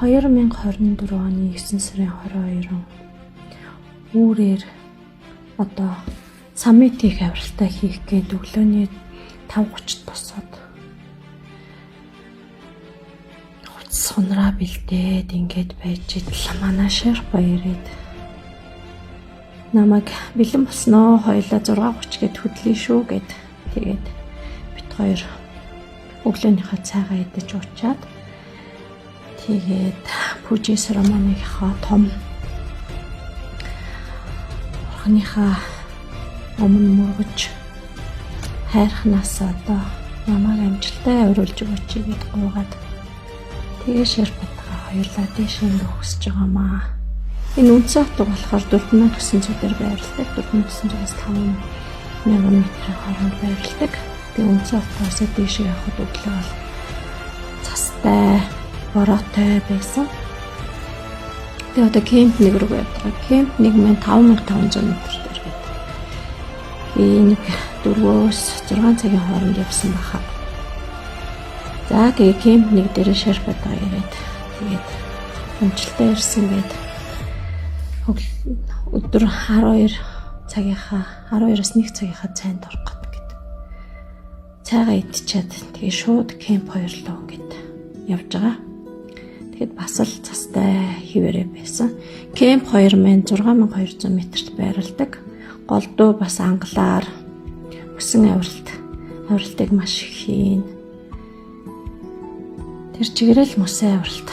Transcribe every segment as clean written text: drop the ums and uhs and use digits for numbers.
2024 оны 9 сарын 22-нд үүрээр одоо саммитыг авралтай хийх гээд өглөөний 5:30-д босоод сунраа бэлдээд ингээд байж идэл манай Шерпа ирээд намайг бэлэн болсноо хоёлаа 6:30 гээд хөдлөе шүү гэд тэгээд бит хоёр өглөөнийхөө цайгаа идэж уучаад тэгээд пүжи церемонийхаа том орхныхаа өмнө мөргөж хайрхнаас одоо намайг амжилттай авируулж өгөөч гэд гуйгаад тэгээ Шерпатгаа хоёулаа дэш ингэ өсөж байгаамаа. Энэ үнцэн хот болохоор 4900-ээр байрладаг. 4900-аас 5000 метрийн хооронд байрладаг. Тэгээ үнцэн хотоос дэш явахад өглөө бол цастай, бороотой байсан. Тэгээ одоо кемп нэг рүү явдаг. Кемп нэг маань 5500 метр дээр байдаг. Би нэг 4-6 цагийн хооронд явсан баха. За тэгээ кемп нэг дээр Шерпатаа ирээд тэгээд амжилттай ирсэн гээд өдөр 12-аас 1 цагийнхаа цайнд орох гэдэг. Цайгаа идчихээд тэгээ шууд кемп 2 руу гээд явж байгаа. Тэгэхэд бас л цастай хിവэрэ байсан. Кемп 2 маань 6200 метрт байрладаг. Голдуу бас ангалаар өсөн авиралтыг маш их хийн. Тэр чигээрэл мөсөн авиралт.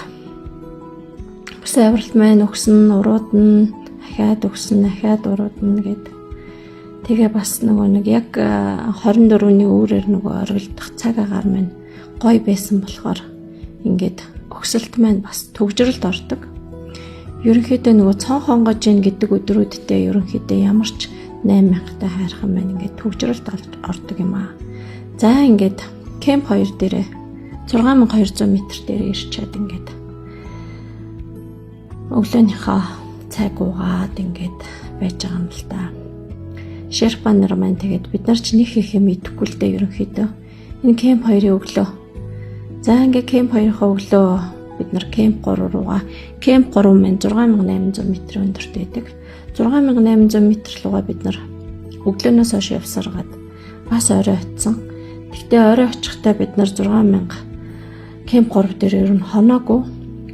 Мөсөн авиралт маань өгсөн, уруудна, ахаад өгсөн, ахаад уруудна гэд. Тэгээ бас нэг яг 24-ний үүрээр оргилдох цаг агаар маань гоё байсан болохоор ингээд өгсөлт маань бас төгжрөлд ордог. Ерөнхийдөө цон хонгож ийн гэдэг өдрүүдтэй ерөнхийдөө ямар ч 8000-тай хайрхан маань ингээд төгжрөлд ордог юм аа. За ингээд кемп 2 дээрээ 6200 метр дээр ирчээд ингээд өглөөнийхөө цайг уугаад ингээд байж байгаа юм л та. Шерпа нар маань тэгээд бид нар ч нэг их юм идэхгүй л дээ ерөнхийдөө. Энэ кемп 2-ын өглөө. За ингээд кемп 2-ын өглөө бид нар кемп 3 руугаа. Кемп 3 маань 6800 метрийн өндөрт байдаг. 6800 метр руугаа бид нар өглөөнөөс хойш явсаргаад бас орой очсон. Гэхдээ орой очихдаа бид нар 6000 кемп 3 дээр ер нь хоноогүй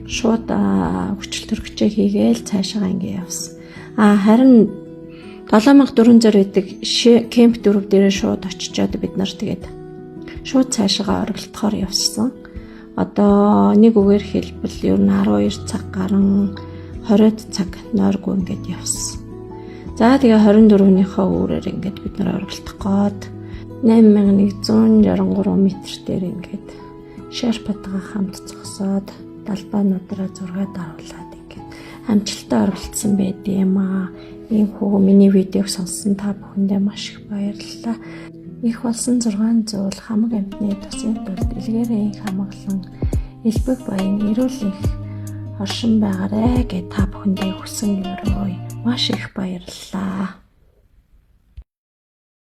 шууд хүчил төрөгчөө хийгээл цаашаа ингэ явсан. Харин 7400 байдаг кемп 4 дээрээ шууд очичоод бид нар тэгээд шууд цаашаа оргилдохоор явсан. Одоо нэг үгээр хэлбэл ер нь 12 цаг гарan 20 цаг нойргүй ингээд явсан. За тэгээ 24-ийнхөө үүрээр ингээд бид нар оргилдох гээд 8163 метр дээр ингээд Шерпатгаа хамт зогсоод далбаануудраа зургаад авуулаад ингээд амжилттай оролцсон байдığım аа. Иймхүү миний видеог сонссон та бүхэндээ маш их баярлалаа. Их болсон 6 зүйл хамаг амьтны тусын тулд илгээрээ хамаглан элбэг баян эрүүл их оршин байгаарэ гэж та бүхэндээ хүсэн өрөөе. Маш их баярлалаа.